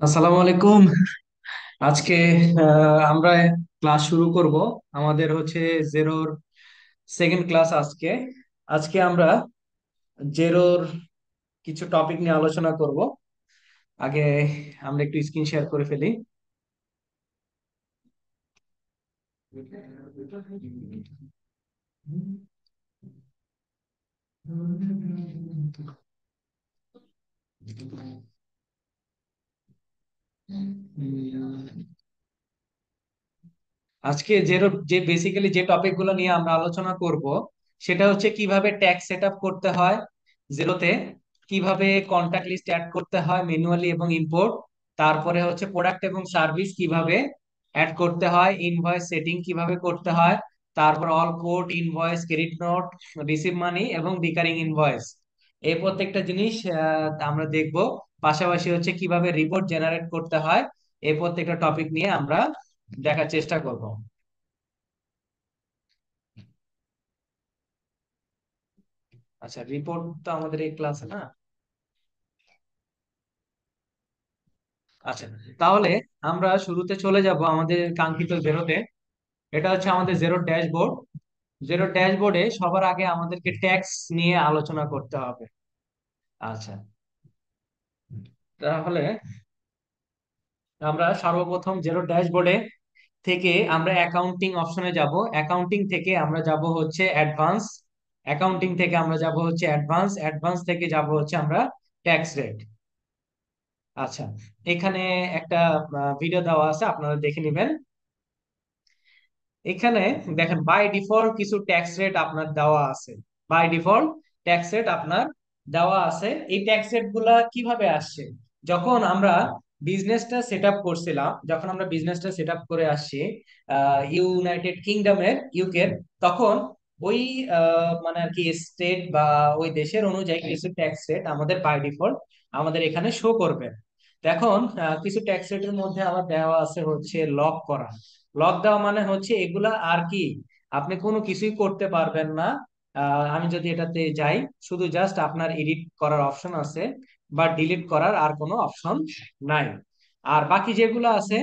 আসসালামু আলাইকুম। আজকে আমরা ক্লাস শুরু করব। আমাদের হচ্ছে জেরোর সেকেন্ড ক্লাস আজকে। আজকে আমরা জেরোর কিছু টপিক নিয়ে আলোচনা করব। আগে আমরা একটু স্ক্রিন শেয়ার করে ফেলি। আজকে যে বেসিক্যালি যে টপিক গুলো নিয়ে আমরা আলোচনা করব সেটা হচ্ছে কিভাবে ট্যাক্স সেট আপ করতে হয় জিরোতে, কিভাবে কন্টাক্ট লিস্ট অ্যাড করতে হয় ম্যানুয়ালি এবং ইম্পোর্ট, তারপরে হচ্ছে প্রোডাক্ট এবং সার্ভিস কিভাবে অ্যাড করতে হয়, ইনভয়েস সেটিং কিভাবে করতে হয়, তারপর all code, invoice, credit note, receive money এবং রিকারিং ইনভয়েস, এই প্রত্যেকটা জিনিস আমরা দেখব। পাশাপাশি হচ্ছে কিভাবে রিপোর্ট জেনারেট করতে হয়, এই প্রত্যেকটা টপিক নিয়ে আমরা দেখার চেষ্টা করব। আচ্ছা, রিপোর্ট তো আমাদের এই ক্লাসে না। আচ্ছা, তাহলে আমরা শুরুতে চলে যাব আমাদের কাঙ্ক্ষিত জেরোতে। এটা হচ্ছে আমাদের জেরো ড্যাশবোর্ড। জেরো ড্যাশবোর্ডে সবার আগে আমাদেরকে ট্যাক্স নিয়ে আলোচনা করতে হবে। আচ্ছা, তাহলে আমরা সর্বপ্রথম জেরো ড্যাশবোর্ডে থেকে আমরা অ্যাকাউন্টিং অপশনে যাব। অ্যাকাউন্টিং থেকে আমরা যাব হচ্ছে অ্যাডভান্স। অ্যাকাউন্টিং থেকে আমরা যাব হচ্ছে অ্যাডভান্স। অ্যাডভান্স থেকে যাব হচ্ছে আমরা ট্যাক্স রেট। আচ্ছা, এখানে একটা ভিডিও দেওয়া আছে, আপনারা দেখে নেবেন। এখানে দেখেন বাই ডিফল্ট কিছু ট্যাক্স রেট আপনার দেওয়া আছে। বাই ডিফল্ট ট্যাক্স রেট আপনার দেওয়া আছে। এই ট্যাক্স রেট গুলা কিভাবে আসছে? যখন আমরা বিজনেসটা সেট আপ করছিলাম, যখন আমরা বিজনেসটা সেট আপ করে আসছি ইউনাইটেড কিংডমের, ইউকে, তখন ওই মানে আর কি স্টেট বা ওই দেশের অনুযায়ী কিছু ট্যাক্স রেট আমাদের বাই ডিফল্ট আমাদের এখানে শো করবে। তো এখন কিছু ট্যাক্স রেটের মধ্যে আবার দেওয়া আছে হচ্ছে লক করা। লক দেওয়া মানে হচ্ছে এগুলা আর কি আপনি কোনো কিছুই করতে পারবেন না। আমি যদি এটাতে যাই, শুধু জাস্ট আপনার এডিট করার অপশন আছে, বা ডিলিট করার আর কোনো অপশন নাই। আর বাকি যেগুলো আছে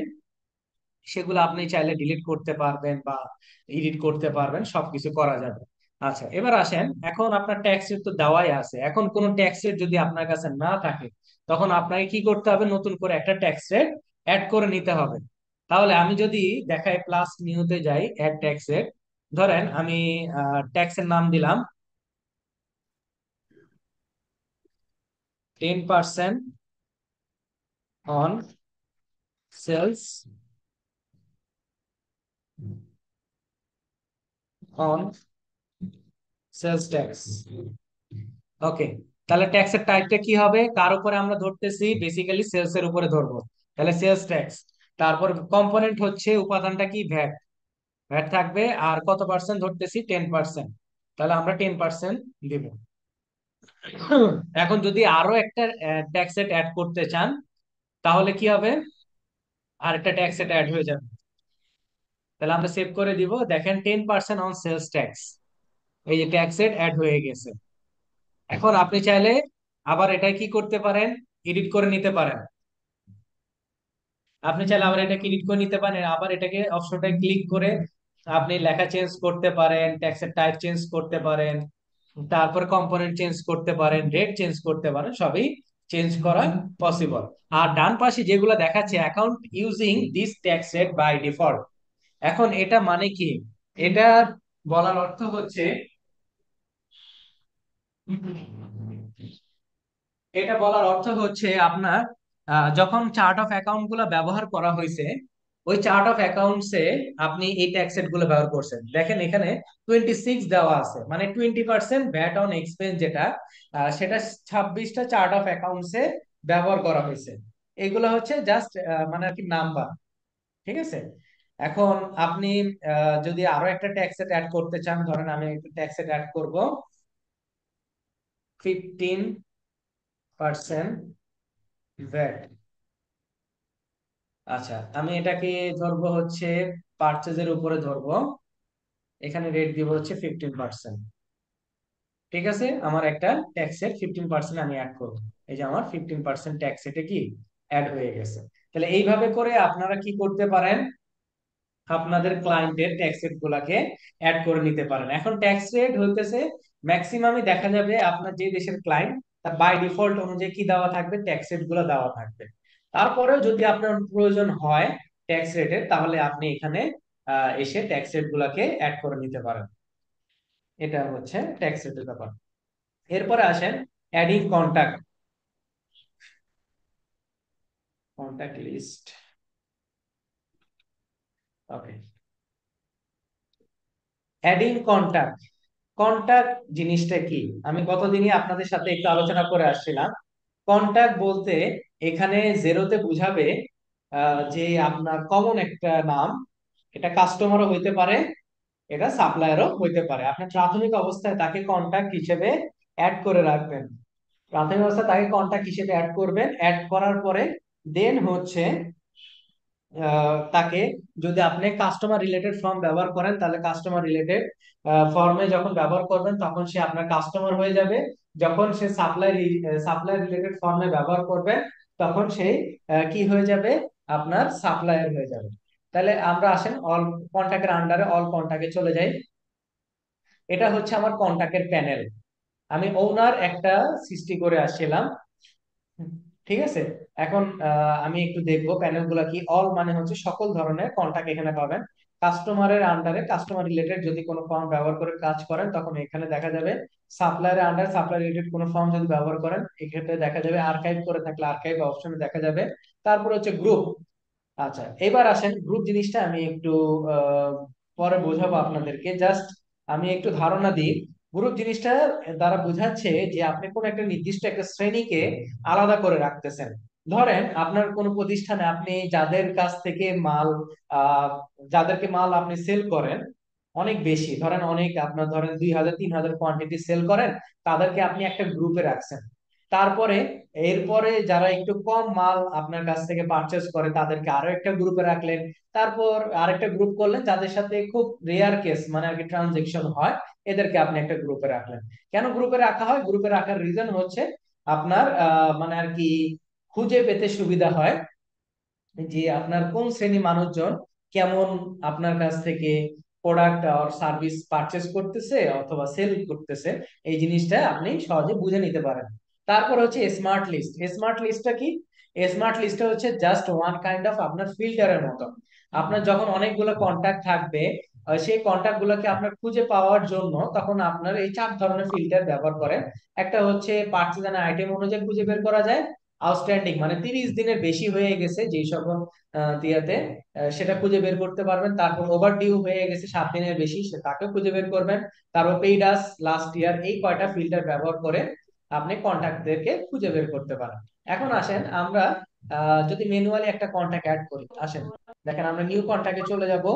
সেগুলো আপনি চাইলে ডিলিট করতে পারবেন বা এডিট করতে পারবেন, সবকিছু করা যাবে। আচ্ছা, এবার আসেন, এখন আপনার ট্যাক্স রেট তো দেওয়াই আছে। এখন কোন ট্যাক্স রেট যদি আপনার কাছে না থাকে, তখন আপনাকে কি করতে হবে? নতুন করে একটা ট্যাক্স রেট অ্যাড করে নিতে হবে। তাহলে আমি যদি দেখাই প্লাস নিউতে যাই, অ্যাড ট্যাক্স রেট, ধরেন আমি ট্যাক্সের নাম দিলাম 10% on sales, on sales tax. Okay, তাহলে ট্যাক্সের টাইপটা কি হবে? কার উপরে আমরা ধরতেছি? বেসিক্যালি সেলস এর উপরে ধরবো। তাহলে সেলস ট্যাক্স। তারপর কম্পোনেন্ট হচ্ছে উপাদানটা কি? ভ্যাট। ভ্যাট থাকবে। আর কত পার্সেন্ট ধরতেছি? 10%। তাহলে আমরা 10% দিব। এখন যদি আরো একটা ট্যাক্স অ্যাড করতে চান, তাহলে কি হবে? আর একটা ট্যাক্স অ্যাড হয়ে যাবে। তাহলে আমরা সেভ করে দিব। দেখেন 10% অন সেলস ট্যাক্স, এই যে ট্যাক্স অ্যাড হয়ে গেছে। এখন আপনি চাইলে আবার এটা কি করতে পারেন? এডিট করে নিতে পারেন। আপনি চাইলে আবার এটা ক্লিক করে নিতে পারেন, আবার এটাকে অপশনটা ক্লিক করে আপনি লেখা চেঞ্জ করতে পারেন, ট্যাক্সের টাইপ চেঞ্জ করতে পারেন, তারপর কম্পোনেন্ট চেঞ্জ করতে পারেন, রেট চেঞ্জ করতে পারেন, সবই চেঞ্জ করা পসিবল। আর ডান পাশে যেগুলো দেখাচ্ছে account using this tax rate by default, এখন এটা মানে কি? এটা বলার অর্থ হচ্ছে, এটা বলার অর্থ হচ্ছে আপনার যখন চার্ট অফ অ্যাকাউন্ট গুলো ব্যবহার করা হয়েছে, ওই চার্ট অফ অ্যাকাউন্টস এ আপনি এই ট্যাক্স সেট গুলো ব্যবহার করছেন। দেখেন এখানে 26 দেওয়া আছে, মানে 20% ভ্যাট অন এক্সপেন্স, যেটা সেটা 26টা চার্ট অফ অ্যাকাউন্টস এ ব্যবহার করা হয়েছে। এগুলো হচ্ছে জাস্ট মানে আর কি নাম্বার। ঠিক আছে। এখন আপনি যদি আরো একটা ট্যাক্স সেট অ্যাড করতে চান, ধরেন আমি একটা ট্যাক্স সেট অ্যাড করব 15% ভ্যাট। আচ্ছা, আমি এটাকে ধরবো হচ্ছে পারচেজের উপরে ধরবো। এখানে রেট দিব হচ্ছে 15%। ঠিক আছে, আমার একটা ট্যাক্সের 15% আমি অ্যাড করবো। এই যে আমার 15% ট্যাক্স, এটা কি অ্যাড হয়ে গেছে। তাহলে এইভাবে করে আপনারা কি করতে পারেন, আপনাদের ক্লায়েন্টের ট্যাক্স রেট গুলাকে অ্যাড করে নিতে পারেন। এখন ট্যাক্স রেট হইতেছে ম্যাক্সিমামই দেখা যাবে আপনার যে দেশের ক্লায়েন্ট, তার বাই ডিফল্ট অনুযায়ী কি দেওয়া থাকবে, ট্যাক্স রেট গুলো দেওয়া থাকবে। তারপরেও যদি আপনার প্রয়োজন হয় ট্যাক্স রেটের, তাহলে আপনি এখানে এসে ট্যাক্স রেট গুলাকে অ্যাড করে নিতে পারেন। এটা হচ্ছে ট্যাক্স রেটের ব্যাপার। এরপরে আসেন অ্যাডিং কন্টাক্ট, কন্টাক্ট লিস্ট। ওকে, অ্যাডিং কন্টাক্ট। কন্টাক্ট জিনিসটা কি, আমি কতদিনই আপনাদের সাথে একটু আলোচনা করে আসছিলাম। কন্টাক্ট বলতে এখানে জেরোতে বুঝাবে যে আপনার কমন একটা নাম, এটা কাস্টমারও হইতে পারে, এটা সাপ্লায়ারও হইতে পারে। আপনি প্রাথমিক অবস্থায় তাকে কন্টাক্ট হিসেবে অ্যাড করে রাখবেন। প্রাথমিক অবস্থায় তাকে কন্টাক্ট হিসেবে অ্যাড করবেন। অ্যাড করার পরে দেন হচ্ছে তাকে, যদি আপনি কাস্টমার রিলেটেড ফর্ম ব্যবহার করেন, তাহলে কাস্টমার রিলেটেড ফর্মে যখন ব্যবহার করবেন তখন সে আপনার কাস্টমার হয়ে যাবে। যখন সে সাপ্লাই রিলেটেড ফর্মে ব্যবহার করবে, তখন সে কি হয়ে যাবে, আপনার সাপ্লায়ার হয়ে যাবে। তাহলে আমরা আসেন অল কন্টাক্টের আন্ডারে অল কন্টাক্টে চলে যাই। এটা হচ্ছে আমার কন্টাক্টের প্যানেল। আমি ওনার একটা সৃষ্টি করে আসছিলাম, ঠিক আছে। এখন আমি একটু দেখবো প্যানেল গুলা কি। অল মানে হচ্ছে সকল ধরনের কন্টাক্ট এখানে পাবেন। কাস্টমারের আন্ডারে কাস্টমার রিলেটেড যদি কোনো ফর্ম ব্যবহার করে কাজ করেন, তখন এখানে দেখা যাবে। সাপ্লায়ারের আন্ডার সাপ্লাই রিলেটেড কোনো ফর্ম যদি ব্যবহার করেন, এক্ষেত্রে দেখা যাবে। আর্কাইভ করে থাকলে আর্কাইভ অপশনে দেখা যাবে। তারপর হচ্ছে গ্রুপ। আচ্ছা, এবার আসেন গ্রুপ জিনিসটা আমি একটু আহ, পরে বোঝাবো আপনাদেরকে। জাস্ট আমি একটু ধারণা দিই। গ্রুপ জিনিসটা দ্বারা বোঝাচ্ছে যে আপনি কোন একটা নির্দিষ্ট একটা শ্রেণীকে আলাদা করে রাখতেছেন। ধরেন আপনার কোন প্রতিষ্ঠানে আপনি যাদের কাছ থেকে মাল, আহ যাদেরকে মাল আপনি সেল করেন অনেক বেশি, ধরেন অনেক, আপনার ধরেন 2000 3000 কোয়ান্টিটি সেল করেন, তাদেরকে আপনি একটা গ্রুপে রাখছেন। তারপরে এরপরে যারা একটু কম মাল আপনার কাছ থেকে পারচেস করে, তাদেরকে আরো একটা গ্রুপে রাখলেন। তারপর আরেকটা গ্রুপ করলেন যাদের সাথে খুব রেয়ার কেস মানে আর কি ট্রানজেকশন হয়, এদেরকে আপনি একটা গ্রুপে রাখলেন। কেন গ্রুপে রাখা হয়, গ্রুপে রাখার রিজন হচ্ছে আপনার মানে আর কি খুঁজে পেতে সুবিধা হয় যে আপনার কোন শ্রেণী মানুষজন কেমন আপনার কাছ থেকে প্রোডাক্ট আর সার্ভিস পারচেস করতেছে অথবা সেল করতেছে, এই জিনিসটা আপনি সহজে বুঝে নিতে পারেন। তারপর হচ্ছে স্মার্ট লিস্ট। স্মার্ট লিস্টটা কি, স্মার্ট লিস্টটা হচ্ছে জাস্ট ওয়ান কাইন্ড অফ আপনার ফিল্টারের মতো। আপনার যখন অনেকগুলো কন্টাক্ট থাকবে, সেই কন্টাক্ট গুলোকে আপনার খুঁজে পাওয়ার জন্য তখন আপনার এই 4 ধরনের ফিল্টার ব্যবহার করে। একটা হচ্ছে পার্চেজ আইটেম অনুযায়ী খুঁজে বের করা যায়। আউটস্ট্যান্ডিং মানে 30 দিনের বেশি হয়ে গেছে যেই সকল দিয়াতে, সেটা খুঁজে বের করতে পারবেন। তারপর ওভার ডিউ হয়ে গেছে 7 দিনের বেশি, সে তাকে খুঁজে বের করবেন। তারপর পেইডাস, লাস্ট ইয়ার, এই কয়টা ফিল্টার ব্যবহার করে আপনি কন্টাক্টদেরকে খুঁজে বের করতে পারেন। এখন আসেন আমরা যদি ম্যানুয়ালি একটা কন্টাক্ট অ্যাড করি, আসেন দেখেন আমরা নিউ কন্টাক্টে চলে যাব।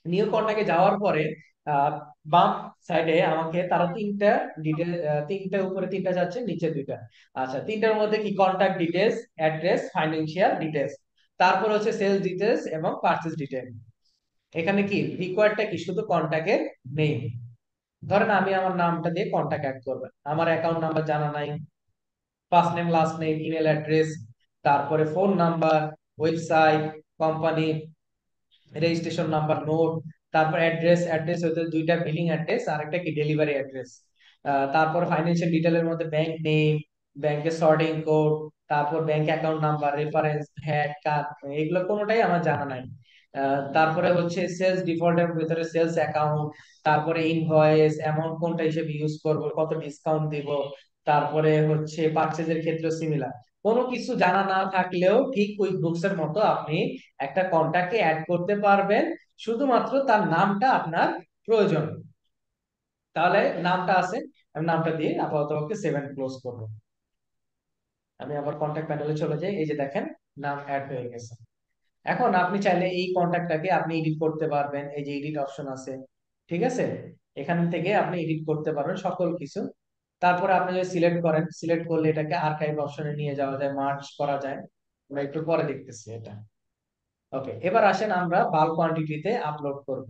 নিউ কন্টাক্টে যাওয়ার পরে আহ, বাম সাইডে আমাকে তারা তিনটা ডিটেল, তিনটা উপরে তিনটা যাচ্ছে, নিচে দুইটা। আচ্ছা, তিনটার মধ্যে কি, contact details, address, financial details. তারপর হচ্ছে সেলস ডিটেলস এবং পারচেজ ডিটেল। এখানে কি রিকোয়ার্ডটা কি, শুধু কন্টাক্টের নেম। ধরেন আমি আমার নামটা দিয়ে কন্টাক্ট অ্যাড করবেন, আমার অ্যাকাউন্ট নাম্বার জানা নাই, first name last name email address, তারপরে phone number, website, company registration number, note. তারপর অ্যাড্রেস, অ্যাড্রেস হতে দুইটা, বিলিং অ্যাড্রেস আর একটা কি ডেলিভারি অ্যাড্রেস। তারপর ফাইন্যান্সিয়াল ডিটেলের মধ্যে ব্যাংক নেম, ব্যাংকের সর্টিং কোড, তারপর bank account number, reference, VAT card, এগুলো কোনোটাই আমার জানা নাই। তারপরে হচ্ছে সেলস ডিফল্টের ভিতরে সেলস অ্যাকাউন্ট, তারপরে ইনভয়েস অ্যামাউন্ট কোনটা হিসেবে ইউজ করব, কত ডিসকাউন্ট দিব। তারপরে হচ্ছে পারচেজের ক্ষেত্রে সিমিলার। কোনো কিছু জানা না থাকলেও ঠিক কুইক বুকস এর মতো আপনি একটা কন্টাক্টে অ্যাড করতে পারবেন, শুধুমাত্র তার নামটা আপনার প্রয়োজন। তাহলে নামটা আছে, আমি নামটা দিয়ে আপাতত ওকে সেভ এন্ড ক্লোজ করবো। আমি আবার কন্টাক্ট প্যানেলে চলে যাই, এই যে দেখেন নাম অ্যাড হয়ে গেছে। এখন আপনি চাইলে এই কন্টাক্টটাকে আপনি এডিট করতে পারবেন, এই যে এডিট অপশন আছে, ঠিক আছে। এখান থেকে আপনি এডিট করতে পারবেন সকল কিছু। তারপরে আপনি যদি সিলেক্ট করেন, সিলেক্ট করলে এটাকে আর্কাইভ অপশনে নিয়ে যাওয়া যায়, মার্জ করা যায়। আমরা একটু পরে দেখতেছি এটা। ওকে, এবার আসেন আমরা বাল্ক কোয়ান্টিটিতে আপলোড করব।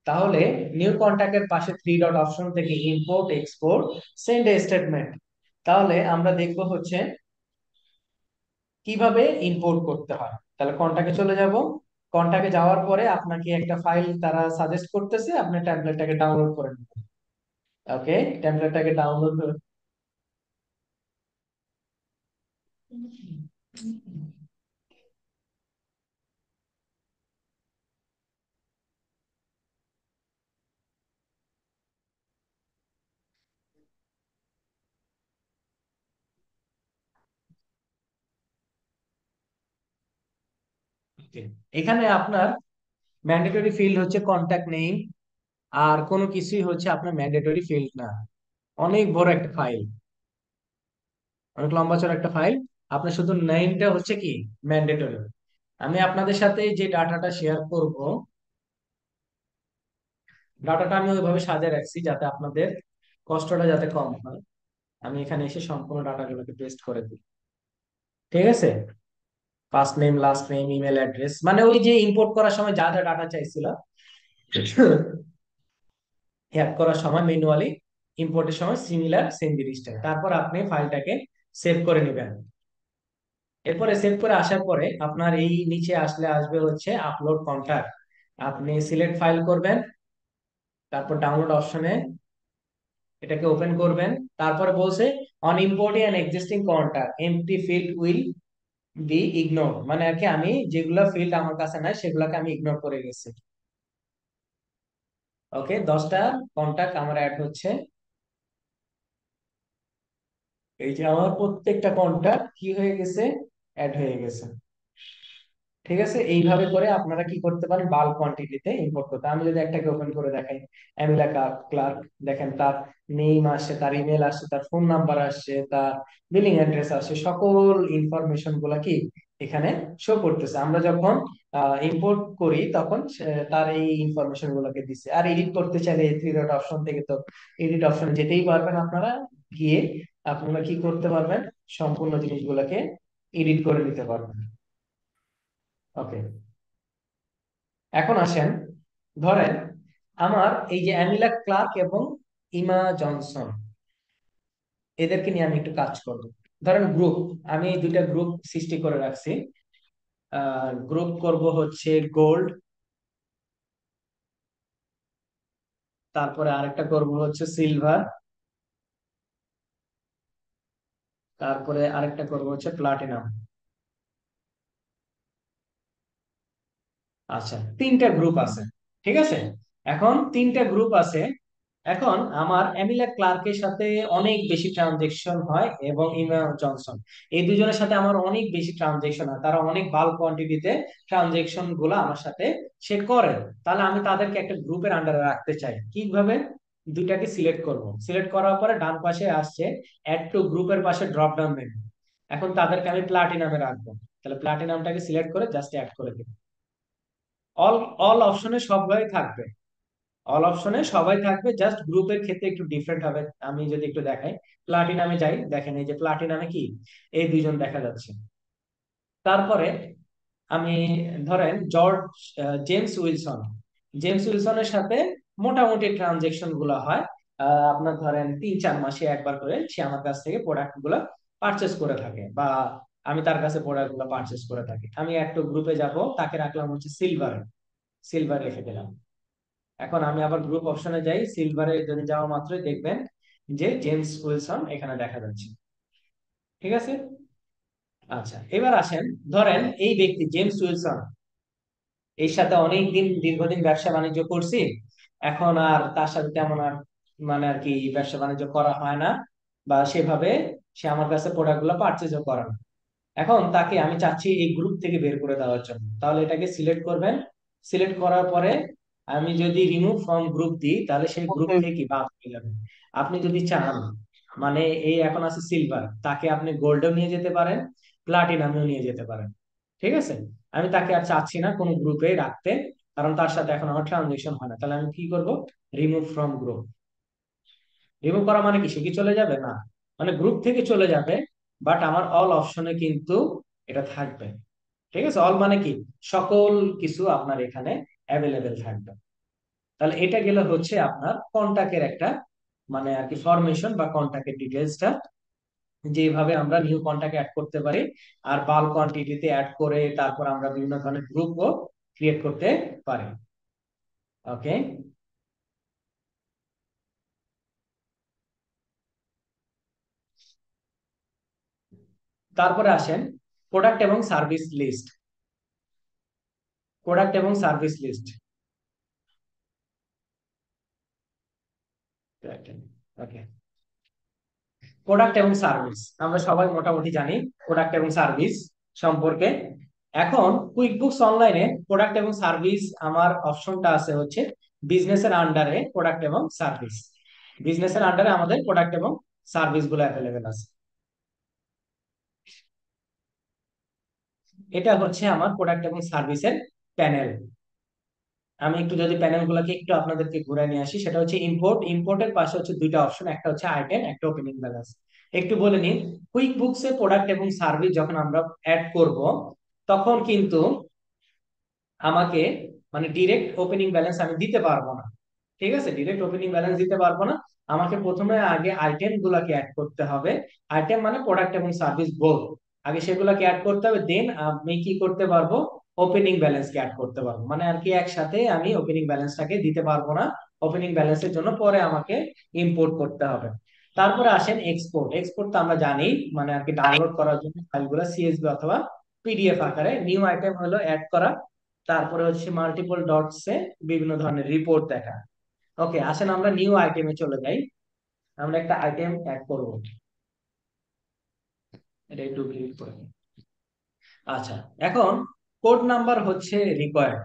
তাহলে নিউ কন্টাক্টের পাশে থ্রি ডট অপশন থেকে ইম্পোর্ট এক্সপোর্ট সেন্ড এ স্টেটমেন্ট। তাহলে আমরা দেখব হচ্ছে কিভাবে ইম্পোর্ট করতে হয়। তাহলে কন্টাক্টে চলে যাব। কন্টাক্টে যাওয়ার পরে আপনাকে একটা ফাইল তারা সাজেস্ট করতেছে, আপনি টেমপ্লেটটাকে ডাউনলোড করে নেবেন। ওকে, টেমপ্লেটটাকে ডাউনলোড। এখানে আপনার ম্যান্ডেটরি ফিল্ড হচ্ছে কন্টাক্ট নেম, আর কোনো কিছুই হচ্ছে আপনার ম্যান্ডেটরি ফিল্ড না। অনেক বড় একটা ফাইল, অনেক লম্বা চড়া একটা ফাইল। আপনার শুধু নেমটা হচ্ছে কি ম্যান্ডেটরি। আমি আপনাদের সাথে যে ডাটাটা শেয়ার করব, ডাটাটা আমি ওইভাবে সাজিয়ে রাখছি যাতে আপনাদের কষ্টটা যাতে কম হয়। আমি এখানে এসে সম্পূর্ণ ডাটাগুলোকে পেস্ট করে দিই। ঠিক আছে, first name, last name, email address, মানে ওই যে ইম্পোর্ট করার সময় যা যা ডাটা চাইছিল অ্যাড করার সময় ম্যানুয়ালি, ইম্পোর্টের সময় সিমিলার সেম জিনিসটা। তারপর আপনি ফাইলটাকে সেভ করে নেবেন। এরপরে সেভ করে আসার পরে আপনার এই নিচে আসলে আসবে হচ্ছে আপলোড কন্টাক্ট। আপনি সিলেক্ট ফাইল করবেন, তারপর ডাউনলোড অপশনে এটাকে ওপেন করবেন। তারপরে বলছে on importing and existing contact empty field will be ignore, মানে আর কি আমি যেগুলো ফিল্ড আমার কাছে নাই সেগুলোকে আমি ইগনোর করে গেছি। ওকে, 10টা কন্টাক্ট আমার অ্যাড হচ্ছে। এই যে আমার প্রত্যেকটা কন্টাক্ট কি হয়ে গেছে, অ্যাড হয়ে গেছে। ঠিক আছে, এইভাবে করে আপনারা কি করতে পারেন, বাল্ক কোয়ান্টিটিতে ইম্পোর্ট করতে। আমি যদি একটাকে ওপেন করে দেখাই, এমিলা ক্লার্ক, দেখেন তার নেম আসছে, তার ইমেল আসছে, তার ফোন নাম্বার আসছে, তার বিলিং অ্যাড্রেস আসছে, সকল ইনফরমেশন গুলা কি এখানে শো করতেছে। আমরা যখন ইম্পোর্ট করি তখন তার এই ইনফরমেশন গুলোকে দিচ্ছে। আর এডিট করতে চাইলে এই থ্রি ডট অপশন থেকে তো এডিট অপশনে যেতেই পারবেন আপনারা, গিয়ে আপনারা কি করতে পারবেন, সম্পূর্ণ জিনিসগুলোকে এডিট করে নিতে পারবেন। ওকে, এখন আসেন, ধরেন আমার এই যে অ্যামিলা ক্লার্ক এবং ইমা জনসন, এদেরকে নিয়ে আমি একটু কাজ করব। ধরেন গ্রুপ, আমি এই দুইটা গ্রুপ সৃষ্টি করে রাখছি। গ্রুপ করব হচ্ছে গোল্ড, তারপরে আরেকটা করব হচ্ছে সিলভার, তারপরে আরেকটা করব হচ্ছে প্লাটিনাম। আচ্ছা, তিনটা গ্রুপ আছে। ঠিক আছে, এখন তিনটা গ্রুপ আছে। এখন আমার এমিলা ক্লার্কের সাথে অনেক বেশি ট্রানজেকশন হয় এবং ইমা জনসন, এই দুজনের সাথে আমার অনেক বেশি ট্রানজেকশন হয়। তারা অনেক বাল্ক কোয়ান্টিটিতে ট্রানজেকশন গুলো আমার সাথে সে করে। তাহলে আমি তাদেরকে একটা গ্রুপের আন্ডারে রাখতে চাই। কিভাবে, দুইটাকে সিলেক্ট করব, সিলেক্ট করার পরে ডান পাশে আসছে অ্যাড টু গ্রুপের পাশে ড্রপ ডাউন মেনু। এখন তাদেরকে আমি প্লাটিনামে রাখবো। তাহলে প্লাটিনামটাকে সিলেক্ট করে জাস্ট অ্যাড করে দেব। অল অল অপশনে সবগুলাই থাকবে, অল অপশনে সবাই থাকবে, জাস্ট গ্রুপের ক্ষেত্রে একটু ডিফারেন্ট হবে। আমি যদি একটু দেখাই, প্লাটিনামে যাই, দেখেন এই যে প্লাটিনামে কি এই দুইজন দেখা যাচ্ছে। তারপরে আমি ধরেন জর্জ জেমস উইলসন, জেমস উইলসনের সাথে মোটামুটি ট্রানজেকশন গুলো হয়। আপনার ধরেন 3-4 মাসে একবার করে সে আমার কাছ থেকে প্রোডাক্ট গুলো পারচেস করে থাকে, বা আমি তার কাছে প্রোডাক্ট গুলো পারচেস করে থাকি। আমি একটা গ্রুপে যাব, তাকে রাখলাম হচ্ছে সিলভার, সিলভার রেখে দিলাম। এখন আমি আবার গ্রুপ অপশনে যাই, সিলভারে যদি যাওয়া মাত্রই দেখবেন যে জেমস উইলসন এখানে দেখা যাচ্ছে। ঠিক আছে, আচ্ছা এবার আসেন, ধরেন এই ব্যক্তি জেমস উইলসন, এর সাথে অনেক দিন দীর্ঘদিন ব্যবসা বাণিজ্য করছি, এখন আর তার সাথে তেমন আর মানে আর কি ব্যবসা বাণিজ্য করা হয় না, বা সেভাবে সে আমার কাছে প্রোডাক্ট গুলো পারচেজও করে না। এখন তাকে আমি চাচ্ছি এই গ্রুপ থেকে বের করে দেওয়ার জন্য। তাহলে এটাকে সিলেক্ট করবেন, সিলেক্ট করার পরে আমি যদি রিমুভ ফ্রম গ্রুপ দিই তাহলে সেই গ্রুপ ওকে। থেকে কি বাদ হয়ে যাবে। আপনি যদি চান, মানে এই এখন আছে সিলভার, তাকে আপনি গোল্ডেও নিয়ে যেতে পারেন, প্লাটিনামেও নিয়ে যেতে পারেন। ঠিক আছে, আমি তাকে আর চাচ্ছি না কোনো গ্রুপে রাখতে, কারণ তার সাথে এখন আমার ট্রানজেকশন হয় না। তাহলে আমি কি করব, রিমুভ ফ্রম গ্রুপ। রিমুভ করা মানে কি, সে কি চলে যাবে না, মানে গ্রুপ থেকে চলে যাবে, বাট আমার অল অপশনে কিন্তু এটা থাকবে। ঠিক আছে, অল মানে কি, সকল কিছু আপনার এখানে অ্যাভেলেবেল থাকবে। তাহলে এটা গেলে হচ্ছে আপনার কন্টাক্টের একটা মানে আর কি ফরমেশন বা কন্টাক্টের ডিটেলসটা যেভাবে আমরা নিউ কন্টাক্ট অ্যাড করতে পারি, আর বাল্ক কোয়ান্টিটিতে অ্যাড করে তারপর আমরা বিভিন্ন ধরনের গ্রুপও ক্রিয়েট করতে পারি। ওকে, তারপরে আসেন প্রোডাক্ট এবং সার্ভিস লিস্ট। প্রোডাক্ট এবং সার্ভিস লিস্ট। ওকে, প্রোডাক্ট এবং সার্ভিস আমরা সবাই মোটামুটি জানি প্রোডাক্ট এবং সার্ভিস সম্পর্কে। এখন কুইক বুকস অনলাইনে প্রোডাক্ট এবং সার্ভিস আমার অপশনটা আছে হচ্ছে বিজনেসের আন্ডারে প্রোডাক্ট এবং সার্ভিস। বিজনেসের আন্ডারে আমাদের প্রোডাক্ট এবং সার্ভিস গুলো অ্যাভেলেবেল আছে। এটা হচ্ছে আমার প্রোডাক্ট এবং সার্ভিসের প্যানেল। আমি একটু যদি প্যানেল গুলোকে একটু আপনাদেরকে ঘুরে নিয়ে আসি, সেটা হচ্ছে ইম্পোর্ট। ইম্পোর্টের পাশে হচ্ছে দুইটা অপশন, একটা হচ্ছে আইটেম, একটা ওপেনিং ব্যালেন্স। একটু বলে নিন, কুইক বুকসে প্রোডাক্ট এবং সার্ভিস যখন আমরা অ্যাড করব, তখন কিন্তু আমাকে মানে ডিরেক্ট ওপেনিং ব্যালেন্স আমি দিতে পারবো না। ঠিক আছে, ডিরেক্ট ওপেনিং ব্যালেন্স দিতে পারবো না। আমাকে প্রথমে আগে আইটেম গুলাকে অ্যাড করতে হবে। আইটেম মানে প্রোডাক্ট এবং সার্ভিস বোথ। আগে সেগুলোকে অ্যাড করতে হবে, দেন আমি কি করতে পারবো, ওপেনিং ব্যালেন্সকে অ্যাড করতে পারবো। মানে আর কি একসাথে আমি ওপেনিং ব্যালেন্সটাকে দিতে পারবো না। ওপেনিং ব্যালেন্সের জন্য পরে আমাকে ইম্পোর্ট করতে হবে। তারপরে আসেন এক্সপোর্ট। এক্সপোর্ট তো আমরা জানি, মানে আর কি ডাউনলোড করার জন্য ফাইলগুলো সিএসভি অথবা পিডিএফ আকারে। নিউ আইটেম হলো অ্যাড করা। তারপরে হচ্ছে মাল্টিপল ডটসে বিভিন্ন ধরনের রিপোর্ট দেখা। ওকে, আসেন আমরা নিউ আইটেমে চলে যাই। আমরা একটা আইটেম অ্যাড করব, এটা একটু ক্লিক করে নিই। আচ্ছা, এখন কোড নাম্বার হচ্ছে রিকোয়ার্ড।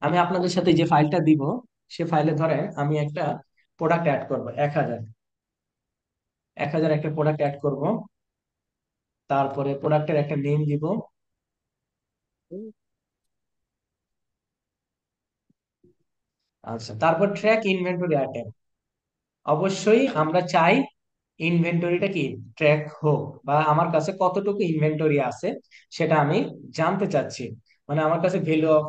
আমি আপনাদের সাথে যে ফাইলটা দিব, সে ফাইলে ধরেন আমি একটা প্রোডাক্ট অ্যাড করব 1000। 1000 একটা প্রোডাক্ট অ্যাড করব। তারপরে প্রোডাক্টের একটা নেম দিব। আচ্ছা, তারপর ট্র্যাক ইনভেন্টরি আইটেম। অবশ্যই আমরা চাই ইনভেন্টরিটা কি ট্র্যাক হোক, বা আমার কাছে কতটুকু ইনভেন্টরি আছে সেটা আমি জানতে চাচ্ছি। মানে আমার কাছে value of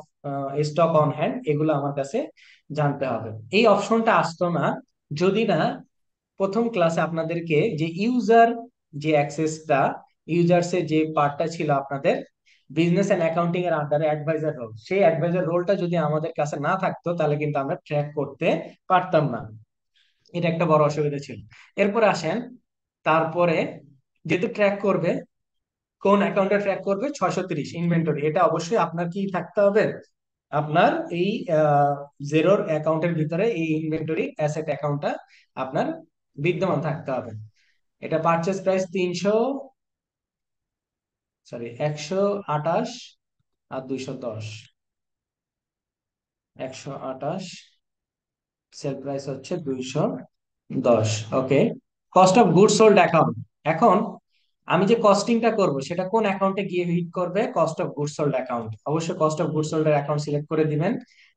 stock on hand, এগুলো আমার কাছে জানতে হবে। এই অপশনটা আসতো না যদি না প্রথম ক্লাসে আপনাদেরকে যে ইউজার, যে অ্যাক্সেসটা, ইউজার্স এর যে পার্টটা ছিল আপনাদের বিজনেস এন্ড অ্যাকাউন্টিং এর আন্ডারে অ্যাডভাইজার রোল, সেই অ্যাডভাইজার রোলটা যদি আমাদের কাছে না থাকতো তাহলে কিন্তু আমরা ট্র্যাক করতে পারতাম না। এটা একটা বড় অসুবিধা ছিল। এরপরে আসেন, তারপরে যেহেতু ট্র্যাক করবে, কোন অ্যাকাউন্টে ট্র্যাক করবে, 630 ইনভেন্টরি, এটা অবশ্যই আপনার কি থাকতে হবে, আপনার এই জেরোর অ্যাকাউন্টের ভিতরে এই ইনভেন্টরি অ্যাসেট অ্যাকাউন্টটা আপনার বিদ্যমান থাকতে হবে। এটা পারচেজ প্রাইস 128 আর 210। 128, সেল প্রাইস হচ্ছে 210। Okay, cost of goods sold account. এখন আমি যে কস্টিংটা করব সেটা কোন অ্যাকাউন্টে গিয়ে হিট করবে, cost of goods sold account. অবশ্যই কস্ট অফ গুডস সোল্ড এর অ্যাকাউন্ট সিলেক্ট করে দিবেন।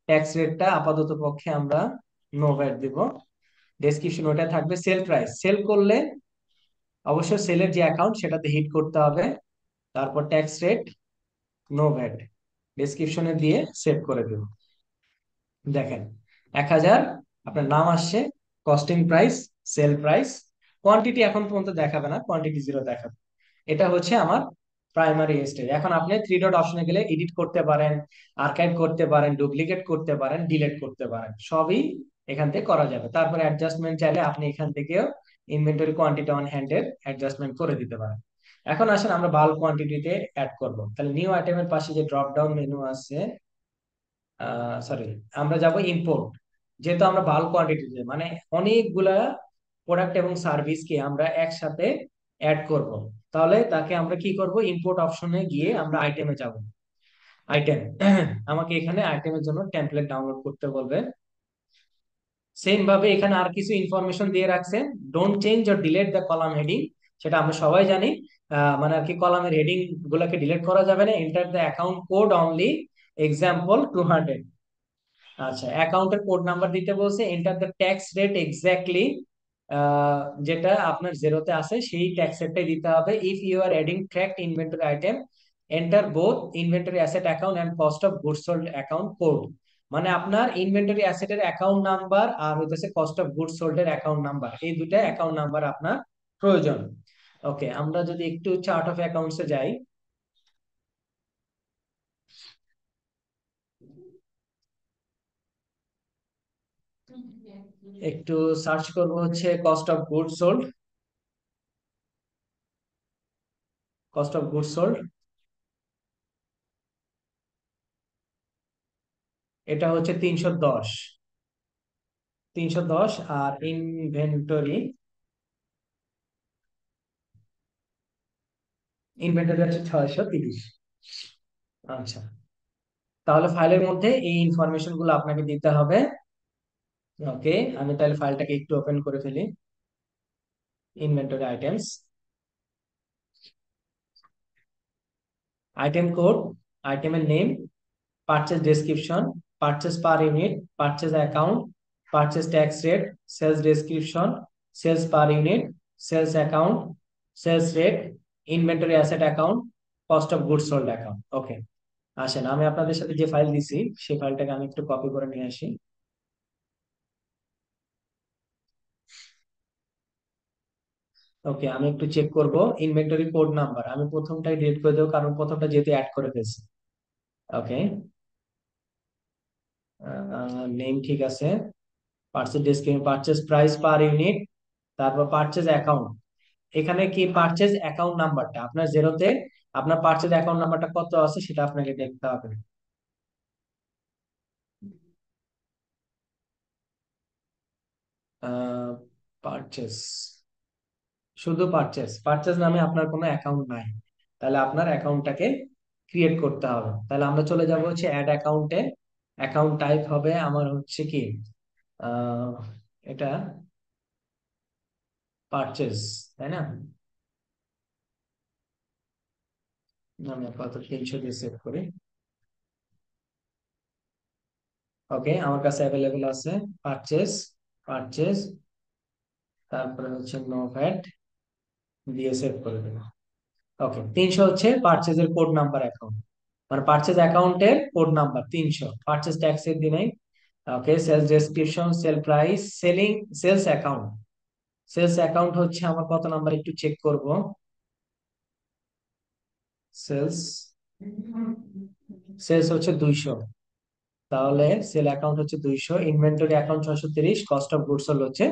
ট্যাক্স রেটটা আপাতত পক্ষে আমরা নো ভ্যাট দিব। ডেসক্রিপশন ওটা থাকবে। সেল প্রাইস, সেল করলে অবশ্যই সেলের যে অ্যাকাউন্ট সেটাতে হিট করতে হবে। তারপর ট্যাক্স রেট নো ভ্যাট ডেসক্রিপশনে দিয়ে সেভ করে দেব। দেখেন 1000 আপনার নাম আসছে, costing price, sale price. Quantity এখন পর্যন্ত দেখাবে না, কোয়ান্টিটি জিরো দেখাবে। এটা হচ্ছে আমার প্রাইমারি স্টেজ। এখন আপনি থ্রি ডট অপশনে গেলে এডিট করতে পারেন, আর্কাইভ করতে পারেন, ডুপ্লিকেট করতে পারেন, ডিলিট করতে পারেন, সবই এখান থেকে করা যাবে। তারপরে অ্যাডজাস্টমেন্ট চাইলে আপনি এখান থেকেও ইনভেন্টরি কোয়ান্টিটি অন হ্যান্ডের অ্যাডজাস্টমেন্ট করে দিতে পারেন। এখন আসেন আমরা বাল্ক কোয়ান্টিটিতে অ্যাড করব। তাহলে নিউ আইটেমের পাশে যে ড্রপ ডাউন মেনু আছে, সরি, আমরা যাব ইম্পোর্ট। যেহেতু আমরা বাল্ক কোয়ান্টিটিতে মানে অনেকগুলা প্রোডাক্ট এবং সার্ভিসকে আমরা একসাথে অ্যাড করব, তাহলে তাকে আমরা কি করব, ইম্পোর্ট অপশনে গিয়ে আমরা আইটেমে যাব। আইটেম আমাকে এখানে আইটেমের জন্য টেমপ্লেট ডাউনলোড করতে বলবে। সেম ভাবে এখানে আর কিছু ইনফরমেশন দিয়ে রাখছে। Don't change or delete the column heading, সেটা আমরা সবাই জানি। মানে আর কি কলামের হেডিং গুলাকে ডিলিট করা যাবে না। Enter the account code only, example 200। আচ্ছা, অ্যাকাউন্টের কোড নাম্বার দিতে বলছে। Enter the tax rate exactly, যেটা আপনার জেরোতে আছে সেই ট্যাক্স রেটটাই দিতে হবে। If you are adding tracked inventory item, enter both inventory asset account and cost of goods sold account code. মানে আপনার ইনভেন্টরি অ্যাসেটের অ্যাকাউন্ট নাম্বার আর হইতেছে কস্ট অফ গুডস সোল্ড এর অ্যাকাউন্ট নাম্বার, এই দুইটা অ্যাকাউন্ট নাম্বার আপনার প্রয়োজন। ওকে, আমরা যদি একটু চার্ট অফ অ্যাকাউন্টসে যাই, একটু সার্চ করব হচ্ছে cost of goods sold. Cost of goods sold, এটা হচ্ছে 310। 310। আর ইনভেন্টরি, ইনভেন্টরি হচ্ছে 630। আচ্ছা, তাহলে ফাইলের মধ্যে এই ইনফরমেশন গুলো আপনাকে দিতে হবে। ওকে, আমি তাহলে ফাইলটাকে একটু ওপেন করে ফেলি। ইনভেন্টরি আইটেমস, আইটেম কোড, আইটেমের name, purchase description, purchase per unit, purchase account, purchase tax rate, sales description, sales per unit, sales account, sales rate, inventory asset account, cost of goods sold account. Okay, আসেন আমি আপনাদের সাথে যে file দিছি সেই ফাইলটাকে আমি একটু কপি করে নিয়ে আসি। ওকে, আমি একটু চেক করব। ইনভেন্টরি কোড নাম্বার আমি প্রথমটাই ডিলিট করে দেবো, কারণ প্রথমটা যেহেতু অ্যাড করে ফেলছি। ওকে, নেম ঠিক আছে, purchase description, purchase price per unit, তারপর পারচেজ অ্যাকাউন্ট। এখানে কি পারচেজ অ্যাকাউন্ট নাম্বারটা আপনার জেরোতে, আপনার পারচেজ অ্যাকাউন্ট নাম্বারটা কত আছে সেটা আপনাকে দেখতে হবে। পারচেজ, শুধু পারচেজ, পারচেজ নামে আপনার কোনো অ্যাকাউন্ট নাই। তাহলে আপনার অ্যাকাউন্টটাকে ক্রিয়েট করতে হবে। তাহলে আমরা চলে যাব হচ্ছে অ্যাড অ্যাকাউন্টে। অ্যাকাউন্ট টাইপ হবে আমার হচ্ছে কি, আহ, এটা পারচেজ, তাই না? আমি আপাতত 300 দিয়ে সেভ করি। ওকে, আমার কাছে অ্যাভেলেবল আছে পারচেজ। পারচেজ, তারপরে হচ্ছে নো ভ্যাট দিয়ে সেভ করে দেবো। ওকে, 300 হচ্ছে পারচেজের কোড নাম্বার অ্যাকাউন্ট, মানে পারচেজ অ্যাকাউন্টের কোড নাম্বার 300। পারচেজ ট্যাক্সের দিনে okay, sales description, sale price, selling, sales account. Sales account হচ্ছে আমার কত নাম্বার একটু চেক করব। সেলস, সেলস হচ্ছে 200। তাহলে সেল অ্যাকাউন্ট হচ্ছে 200, inventory account 630, cost of goods sold হচ্ছে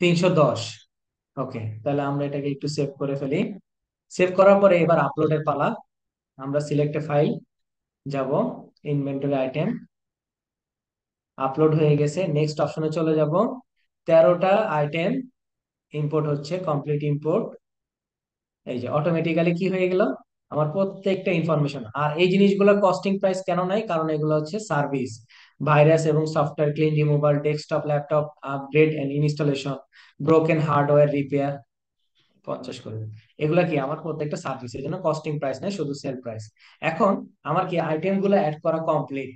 310। ওকে, তাহলে আমরা এটাকে একটু সেভ করে ফেলি। সেভ করার পরে এবার আপলোডের পালা। আমরা সিলেক্ট এ ফাইল যাব, ইনভেন্টরি আইটেম, আপলোড হয়ে গেছে, নেক্সট অপশনে চলে যাব। 13টা আইটেম ইম্পোর্ট হচ্ছে, কমপ্লিট ইম্পোর্ট। এই যে অটোমেটিক্যালি কি হয়ে গেল, আমার প্রত্যেকটা ইনফরমেশন। আর এই জিনিসগুলোর কস্টিং প্রাইস কেন নাই, কারণ এগুলো হচ্ছে সার্ভিস। ভাইরাস এবং software clean removal, desktop laptop upgrade and installation, broken hardware repair 50 করে দিন। এগুলা কি আমার প্রত্যেকটা সার্ভিস, এর জন্য কস্টিং প্রাইস নেই, শুধু সেল প্রাইস। এখন আমার কি আইটেম গুলো অ্যাড করা কমপ্লিট।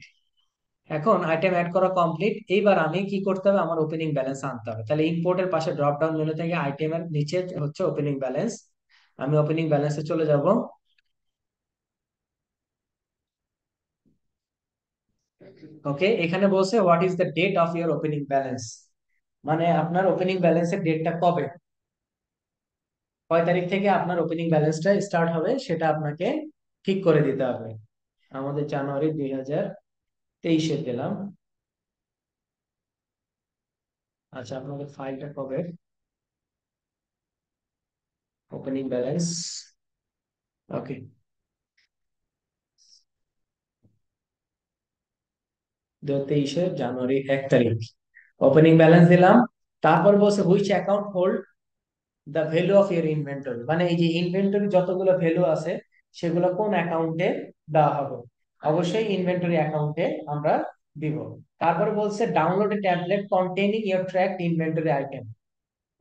এখন আইটেম অ্যাড করা কমপ্লিট, এইবার আমি কি করতে হবে, আমার ওপেনিং ব্যালেন্স আনতে হবে। তাহলে ইম্পোর্টের পাশে ড্রপ ডাউন মেনু থেকে আইটেমের নিচে হচ্ছে ওপেনিং ব্যালেন্স, আমি ওপেনিং ব্যালেন্সে চলে যাব। ওকে, এখানে বলছে what is the date of your opening balance, মানে আপনার ওপেনিং ব্যালেন্সের ডেটটা কবে, কয় তারিখ থেকে আপনার ওপেনিং ব্যালেন্সটা স্টার্ট হবে সেটা আপনাকে ঠিক করে দিতে হবে। আমাদের জানুয়ারি 2023 দিলাম। আচ্ছা, আপনাদের ফাইলটা কবে, ওপেনিং ব্যালেন্স। ওকে, 2023 জানুয়ারি 1 তারিখ ওপেনিং ব্যালেন্স দিলাম। তারপর বলছে which account hold the value of year inventory, মানে এই যে ইনভেন্টরি যতগুলো ভ্যালু আছে সেগুলো কোন অ্যাকাউন্টে দেওয়া হবে, অবশ্যই ইনভেন্টরি অ্যাকাউন্টে আমরা দিব। তারপরে বলছে download A tablet containing your tracked inventory item,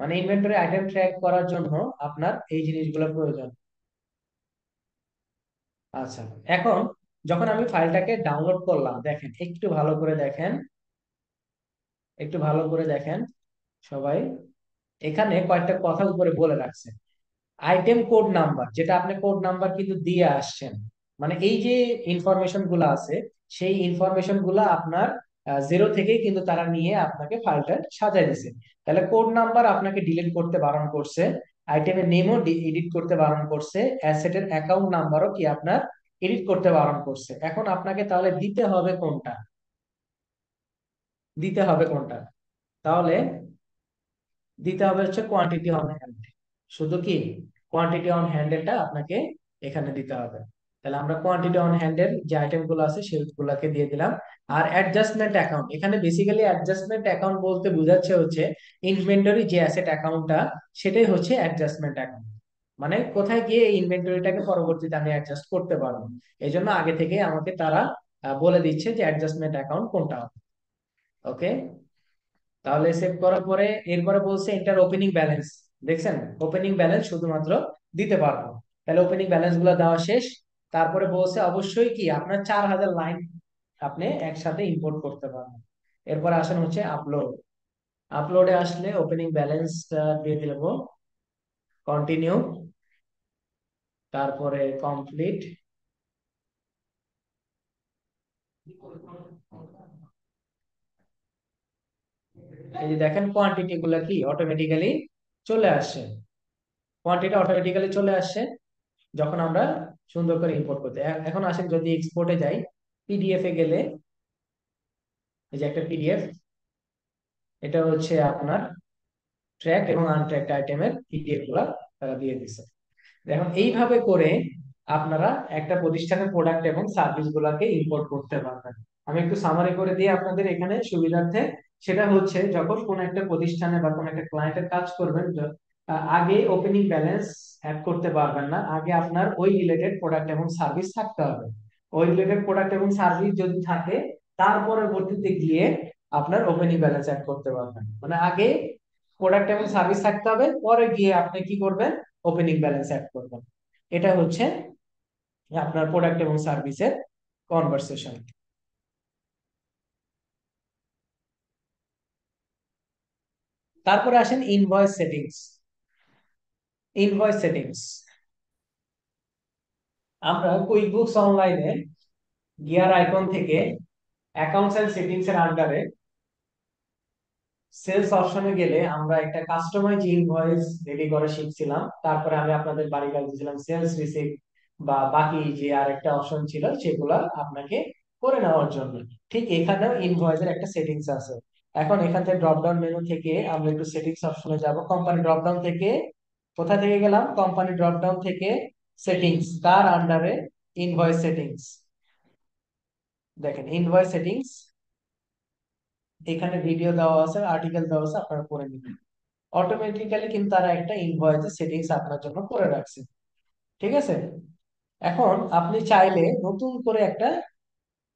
মানে ইনভেন্টরি আইটেম ট্র্যাক করার জন্য আপনার এই জিনিসগুলো প্রয়োজন। আচ্ছা, এখন যখন আমি ফাইলটাকে ডাউনলোড করলাম, দেখেন একটু ভালো করে দেখেন, একটু ভালো করে দেখেন সবাই, এখানে কয়েকটা কথা উপরে বলে রাখছে। আইটেম কোড নাম্বার, যেটা আপনি কোড নাম্বার কিন্তু দিয়ে আসছেন, মানে এই যে ইনফরমেশন গুলো আছে সেই ইনফরমেশন গুলা আপনার জিরো থেকেই কিন্তু তারা নিয়ে আপনাকে ফাইলটা সাজাই দিছে। তাহলে কোড নাম্বার আপনাকে ডিলিট করতে বারণ করছে, আইটেমের নেমও এডিট করতে বারণ করছে, অ্যাসেটের অ্যাকাউন্ট নাম্বারও কি আপনার এডিট করতে বারণ করছে। এখন আপনাকে তাহলে দিতে হবে কোনটা, দিতে হবে কোনটা? তাহলে দিতে হবে হচ্ছে কোয়ান্টিটি অন হ্যান্ড। শুধু কি কোয়ান্টিটি অন হ্যান্ডেলটা আপনাকে এখানে দিতে হবে। তাহলে আমরা কোয়ান্টিটি অন হ্যান্ডের যে আইটেম গুলো আছে সেগুলোকে দিয়ে দিলাম। আর অ্যাডজাস্টমেন্ট অ্যাকাউন্ট, এখানে বেসিক্যালি অ্যাডজাস্টমেন্ট অ্যাকাউন্ট বলতে বোঝাচ্ছে হচ্ছে ইনভেন্টরি যে অ্যাসেট অ্যাকাউন্টটা, সেটাই হচ্ছে অ্যাডজাস্টমেন্ট অ্যাকাউন্ট। মানে কোথায় গিয়ে ইনভেন্টরিটাকে পরবর্তীতে আমি অ্যাডজাস্ট করতে পারবো, এই জন্য আগে থেকে আমাকে তারা বলে দিচ্ছে যে অ্যাডজাস্টমেন্ট অ্যাকাউন্ট কোনটা হবে। ওকে, তাহলে সেভ করার পরে এরপরে বলছে এন্টার ওপেনিং ব্যালেন্স। দেখছেন, ওপেনিং ব্যালেন্স শুধুমাত্র দিতে পারবো। তাহলে ওপেনিং ব্যালেন্স গুলো দেওয়া শেষ। তারপরে বলছে অবশ্যই কি আপনার 4000 লাইন আপনি একসাথে ইম্পোর্ট করতে পারবেন। এরপর আসেন হচ্ছে আপলোড। আপলোডে আসলে ওপেনিং ব্যালেন্সটা দিয়ে দেবো, কন্টিনিউ, তারপরে কমপ্লিট। এই যে দেখেন কোয়ান্টিটি গুলো কি অটোমেটিক্যালি চলে আসছে, কোয়ান্টিটি অটোমেটিক্যালি চলে আসছে যখন আমরা সুন্দর করে ইম্পোর্ট করতে। এখন আসেন যদি এক্সপোর্টে যাই, পিডিএফ এ গেলে এই যে একটা পিডিএফ, এটা হচ্ছে আপনার ট্র্যাক এবং আনট্র্যাক্ট আইটেমের পিডিএফ গুলা তারা দিয়ে দিচ্ছে। এখন এইভাবে করে আপনারা একটা প্রতিষ্ঠানের প্রোডাক্ট এবং সার্ভিস গুলাকে ইম্পোর্ট করতে পারবেন। আমি একটু সামারি করে দিয়ে আপনাদের এখানে সুবিধার্থে, সেটা হচ্ছে যখন কোন একটা প্রতিষ্ঠানে বা কোন একটা ক্লায়েন্টের কাজ করবেন, আগে ওপেনিং ব্যালেন্স অ্যাড করতে পারবেন না, আগে আপনার ওই রিলেটেড প্রোডাক্ট এবং সার্ভিস থাকতে হবে। ওই রিলেটেড প্রোডাক্ট এবং সার্ভিস যদি থাকে, তার পরবর্তীতে গিয়ে আপনার ওপেনিং ব্যালেন্স অ্যাড করতে পারবেন। মানে আগে প্রোডাক্ট এবং সার্ভিস থাকতে হবে, পরে গিয়ে আপনি কি করবেন, ওপেনিং ব্যালেন্স অ্যাড করবেন। এটা হচ্ছে আপনার প্রোডাক্ট এবং সার্ভিসের কনভারসেশন। তারপরে আসেন ইনভয়েস সেটিংস। ইনভয়েস সেটিংস আমরা কুইক বুকস অনলাইনে গিয়ার আইকন থেকে অ্যাকাউন্টস এন্ড সেটিংস এর আন্ডারে সেলস অপশনে গেলে আমরা একটা কাস্টমাইজ ইনভয়েস রেডি করা শিখছিলাম। তারপরে আমি আপনাদের বাড়ি কাজ দিয়েছিলাম সেলস রিসিপ্ট বা বাকি যে আরেকটা অপশন ছিল সেগুলা আপনাকে করে নেওয়ার জন্য। ঠিক এখানেও ইনভয়েসের একটা সেটিংস আছে। এখন এখান থেকে ড্রপ ডাউন মেনু থেকে আমরা একটু সেটিংস অপশনে যাব। কোম্পানি ড্রপ ডাউন থেকে কোথা থেকে গেলাম, কোম্পানি ড্রপ ডাউন থেকে সেটিংস, তার আন্ডারে ইনভয়েস সেটিংস। দেখেন ইনভয়েস সেটিংস, এখানে ভিডিও দেওয়া আছে, আর্টিকেল দেওয়া আছে, আপনারা পড়ে নিবেন। অটোমেটিক্যালি কিন্তু তারা একটা ইনভয়েসের সেটিংস আপনার জন্য করে রাখছে। ঠিক আছে, এখন আপনি চাইলে নতুন করে একটা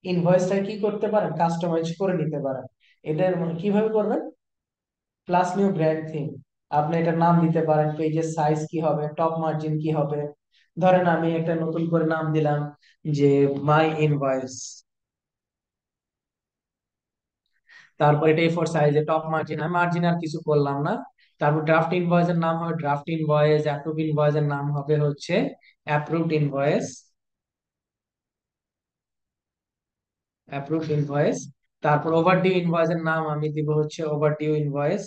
ইনভয়েসটা কি করতে পারেন, কাস্টমাইজ করে নিতে পারেন। এটার কিভাবে করবেন, প্লাস নিউ ব্র্যান্ড থিম, আপনি এটার নাম দিতে পারেন, পেজের সাইজ কি হবে, টপ মার্জিন কি হবে। ধরেন আমি একটা নতুন করে নাম দিলাম যে মাই ইনভয়েস, তারপর এটা ফর সাইজে টপ মার্জিন, আমি মার্জিন আর কিছু করলাম না। তারপর ড্রাফট ইনভয়েস এর নাম হবে ড্রাফট ইনভয়েস, অ্যাপ্রুভ ইনভয়েস এর নাম হবে হচ্ছে অ্যাপ্রুভড ইনভয়েস, অ্যাপ্রুভড ইনভয়েস। তারপর ওভারডিউ ইনভয়েস এর নাম আমি দিব হচ্ছে ওভারডিউ ইনভয়েস,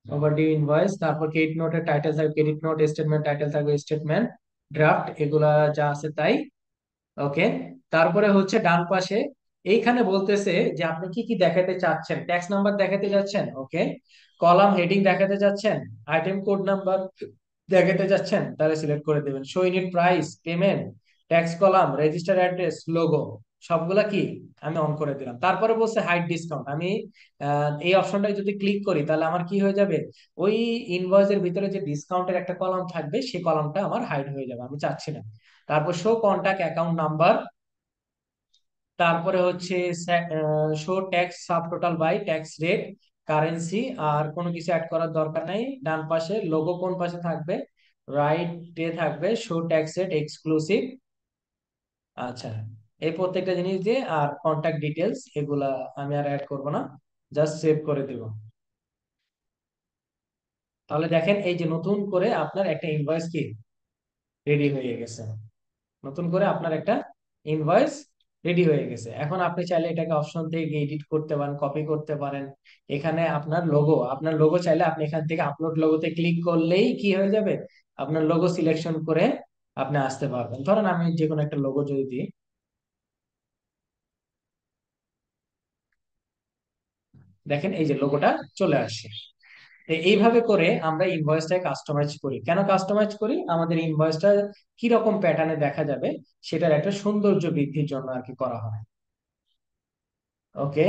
ওভারডিউ ইনভয়েস। তারপর ক্রেডিট নোটের টাইটেল থাকবে ক্রেডিট নোট, স্টেটমেন্ট টাইটেল থাকবে স্টেটমেন্ট, ড্রাফট, এগুলা যা আছে তাই। ওকে, তারপরে হচ্ছে ডান পাশে এইখানে বলতেছে যে আপনি কি কি দেখাতে চাচ্ছেন, ট্যাক্স নাম্বার দেখাতে যাচ্ছেন, ওকে, কলাম হেডিং দেখাতে যাচ্ছেন, আইটেম কোড নাম্বার দেখাতে যাচ্ছেন, তাহলে সিলেক্ট করে দেবেন। Show unit price, payment, tax column, register address, logo, সবগুলা কি আমি অন করে দিলাম। তারপরে বলছে হাইড ডিসকাউন্ট, আমি এই অপশনটাই যদি ক্লিক করি তাহলে আমার কি হয়ে যাবে, ওই ইনভয়েসের ভিতরে যে ডিসকাউন্টের একটা কলাম থাকবে সেই কলামটা আমার হাইড হয়ে যাবে, আমি চাচ্ছি না। তারপর শো কন্টাক্ট অ্যাকাউন্ট নাম্বার, তারপরে হচ্ছে show tax subtotal by tax rate, currency, আর কোনো কিছু অ্যাড করার দরকার নাই। ডান পাশে লোগো কোন পাশে থাকবে, রাইটে থাকবে শো ট্যাক্স রেট এক্সক্লুসিভ। আচ্ছা, এই প্রত্যেকটা জিনিস দিয়ে আর কন্টাক্ট ডিটেলস এগুলা আমি আর অ্যাড করব না, জাস্ট সেভ করে দিব। তাহলে দেখেন এই যে নতুন করে আপনার একটা ইনভয়েস কি রেডি হয়ে গেছে, নতুন করে আপনার একটা ইনভয়েস রেডি হয়ে গেছে। এখন আপনি চাইলে এটাকে অপশন থেকে এডিট করতে পারেন, কপি করতে পারেন। এখানে আপনার লোগো চাইলে আপনি এখান থেকে আপলোড লোগোতে ক্লিক করলেই কি হয়ে যাবে, আপনার লোগো সিলেকশন করে আপনি আসতে পারবেন। ধরেন আমি যে কোনো একটা লোগো যদি দিই, দেখেন এই যে লোগোটা চলে আসছে। তো এইভাবে করে আমরা ইনভয়েসটা কাস্টমাইজ করি। কেন কাস্টমাইজ করি? আমাদের ইনভয়েসটা কি রকম প্যাটার্নে দেখা যাবে সেটার একটা সৌন্দর্য বৃদ্ধির জন্য আর কি করা হয়। ওকে।